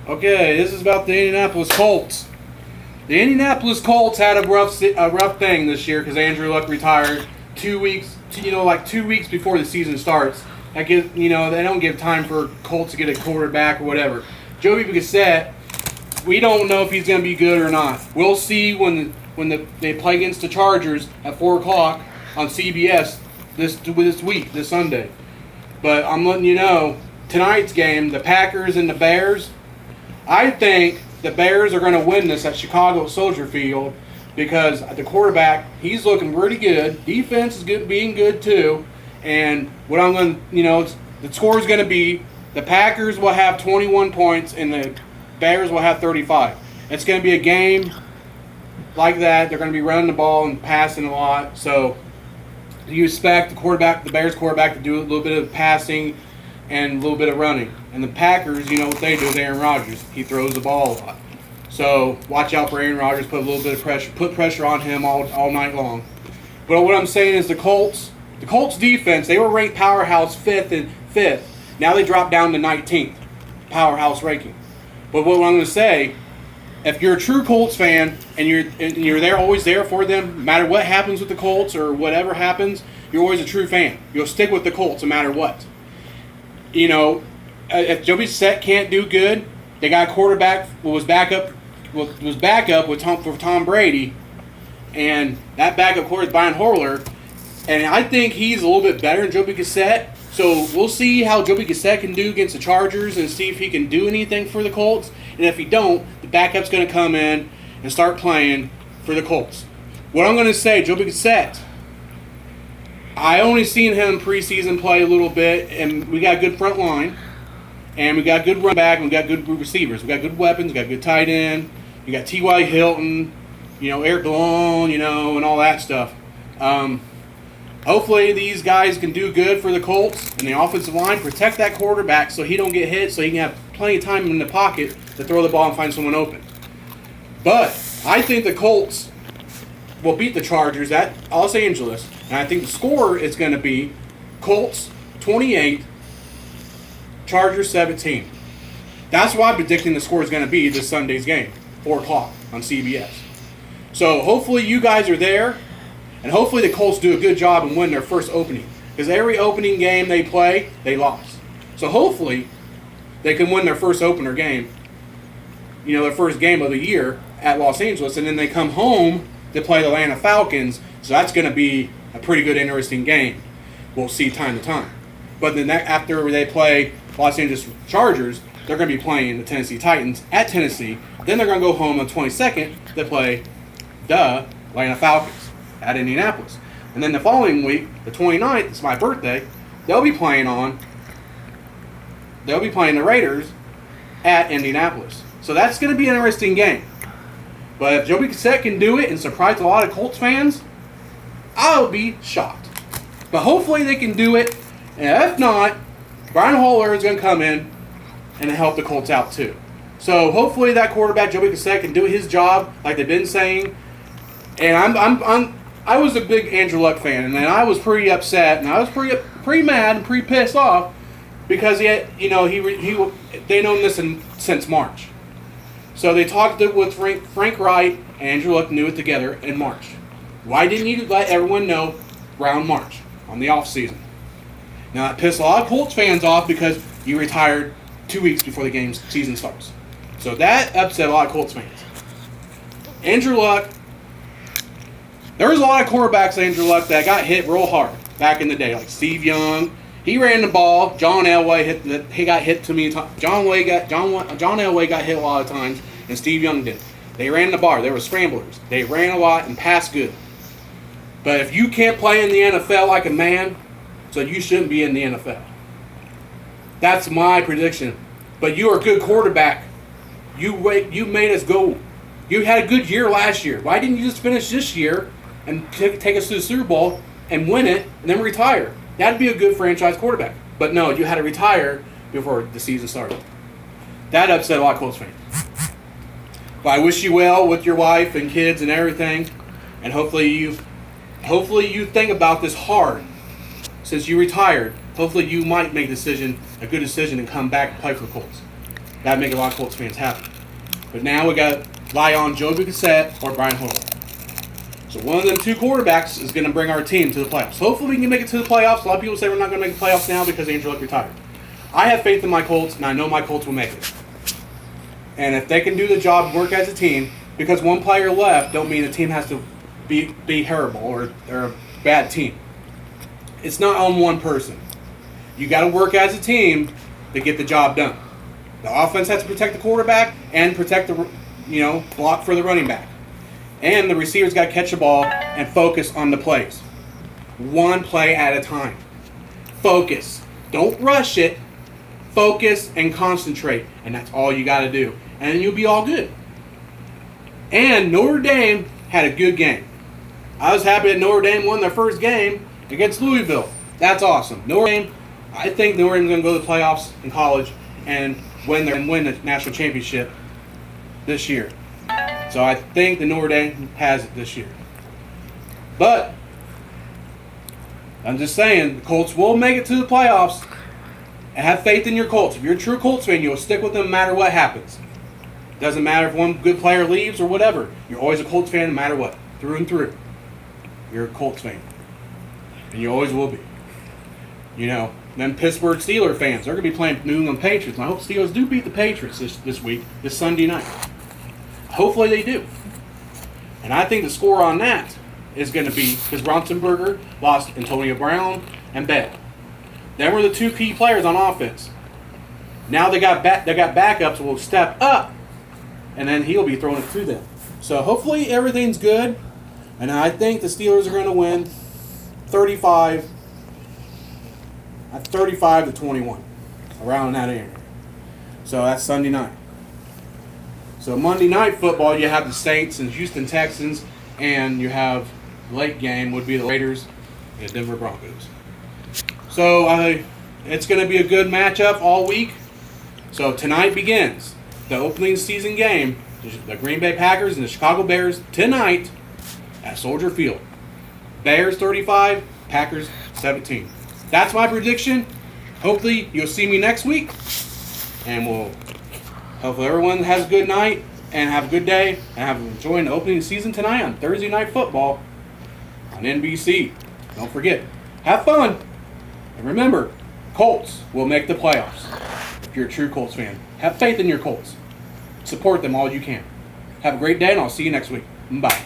Okay, this is about the Indianapolis Colts. The Indianapolis Colts had a rough thing this year because Andrew Luck retired 2 weeks, 2 weeks before the season starts. They don't give time for Colts to get a quarterback or whatever. Joey Bissett, we don't know if he's going to be good or not. We'll see when they play against the Chargers at 4 o'clock on CBS this Sunday. But I'm letting you know, tonight's game, the Packers and the Bears, I think the Bears are going to win this at Chicago Soldier Field because the quarterback, he's looking pretty good. Defense is being good too. And what I'm going to, the score is going to be the Packers will have 21 points and the Bears will have 35. It's going to be a game like that. They're going to be running the ball and passing a lot. So you expect the Bears quarterback to do a little bit of passing and a little bit of running. And the Packers, what they do with Aaron Rodgers. He throws the ball a lot. So watch out for Aaron Rodgers, put a little bit of pressure, put pressure on him all night long. But what I'm saying is the Colts defense, they were ranked powerhouse fifth. Now they dropped down to 19th powerhouse ranking. But what I'm going to say, if you're a true Colts fan and you're there, always there for them, no matter what happens with the Colts or whatever happens, you're always a true fan. You'll stick with the Colts no matter what. If Joey Bissett can't do good, they got a quarterback who was backup with Tom Brady, and that backup quarterback is Brian Horler, and I think he's a little bit better than Joey Bissett. So we'll see how Joey Bissett can do against the Chargers and see if he can do anything for the Colts. And if he don't, the backup's going to come in and start playing for the Colts. What I'm going to say, Joey Bissett, I only seen him preseason play a little bit, and we got a good front line, and we got good run back, and we got good receivers. We got good weapons, we got good tight end, you got T.Y. Hilton, Eric Ballone, and all that stuff. Hopefully these guys can do good for the Colts and the offensive line, protect that quarterback so he don't get hit, so he can have plenty of time in the pocket to throw the ball and find someone open. But I think the Colts will beat the Chargers at Los Angeles, and I think the score is going to be Colts 28, Chargers 17. That's why I'm predicting the score is going to be this Sunday's game, 4 o'clock on CBS. So hopefully you guys are there. And hopefully the Colts do a good job and win their first opening. Because every opening game they play, they lost. So hopefully they can win their first opener game, their first game of the year at Los Angeles. And then they come home to play the Atlanta Falcons. So that's going to be a pretty good, interesting game. We'll see time to time. But then after they play Los Angeles Chargers, they're going to be playing the Tennessee Titans at Tennessee. Then they're going to go home on the 22nd to play the Atlanta Falcons at Indianapolis. And then the following week, the 29th, it's my birthday, they'll be playing the Raiders at Indianapolis. So that's going to be an interesting game. But if Joey Bissett can do it and surprise a lot of Colts fans, I'll be shocked. But hopefully they can do it. And if not, Brian Hoyer is going to come in and help the Colts out too. So hopefully that quarterback, Joey Bissett, can do his job like they've been saying. And I was a big Andrew Luck fan, and I was pretty upset, and I was pretty mad and pretty pissed off because they've known this since March. So they talked with Frank Wright and Andrew Luck knew it together in March. Why didn't you let everyone know around March on the off season? Now that pissed a lot of Colts fans off because you retired 2 weeks before the season starts. So that upset a lot of Colts fans. Andrew Luck. There was a lot of quarterbacks, Andrew Luck, that got hit real hard back in the day, like Steve Young. He ran the ball. John Elway he got hit too many times. John Elway got hit a lot of times, and Steve Young did. They ran the bar. They were scramblers. They ran a lot and passed good. But if you can't play in the NFL like a man, so you shouldn't be in the NFL. That's my prediction. But you are a good quarterback. You made us go. You had a good year last year. Why didn't you just finish this year and take us to the Super Bowl and win it and then retire? That'd be a good franchise quarterback. But no, you had to retire before the season started. That upset a lot of Colts fans. But I wish you well with your wife and kids and everything. And hopefully you think about this hard. Since you retired, hopefully you might make a good decision and come back and play for the Colts. That'd make a lot of Colts fans happy. But now we got to rely on Joey Cassette or Brian Hoyer. So one of them two quarterbacks is going to bring our team to the playoffs. Hopefully we can make it to the playoffs. A lot of people say we're not going to make the playoffs now because Andrew Luck retired. I have faith in my Colts, and I know my Colts will make it. And if they can do the job, work as a team, because one player left, don't mean the team has to be terrible or they're a bad team. It's not on one person. You got to work as a team to get the job done. The offense has to protect the quarterback and protect the, block for the running back. And the receivers got to catch the ball and focus on the plays. One play at a time. Focus. Don't rush it. Focus and concentrate. And that's all you got to do. And then you'll be all good. And Notre Dame had a good game. I was happy that Notre Dame won their first game against Louisville. That's awesome. I think Notre Dame's going to go to the playoffs in college and win the national championship this year. So I think the Notre Dame has it this year. But I'm just saying, the Colts will make it to the playoffs. And have faith in your Colts. If you're a true Colts fan, you'll stick with them no matter what happens. Doesn't matter if one good player leaves or whatever. You're always a Colts fan no matter what. Through and through. You're a Colts fan. And you always will be. Them Pittsburgh Steelers fans, they're going to be playing New England Patriots. And I hope Steelers do beat the Patriots this week, this Sunday night. Hopefully they do. And I think the score on that is going to be, because Ronsenberger lost Antonio Brown and Bell. They were the two key players on offense. Now they got backups who will step up, and then he'll be throwing it to them. So hopefully everything's good, and I think the Steelers are going to win 35 to 21, around that area. So that's Sunday night. So Monday Night Football, you have the Saints and Houston Texans, and you have late game would be the Raiders and the Denver Broncos. So it's going to be a good matchup all week. So tonight begins the opening season game, the Green Bay Packers and the Chicago Bears tonight at Soldier Field. Bears 35, Packers 17. That's my prediction. Hopefully you'll see me next week, and hopefully everyone has a good night and have a good day and have enjoying the opening season tonight on Thursday Night Football on NBC. Don't forget, have fun. And remember, Colts will make the playoffs. If you're a true Colts fan, have faith in your Colts. Support them all you can. Have a great day, and I'll see you next week. Bye.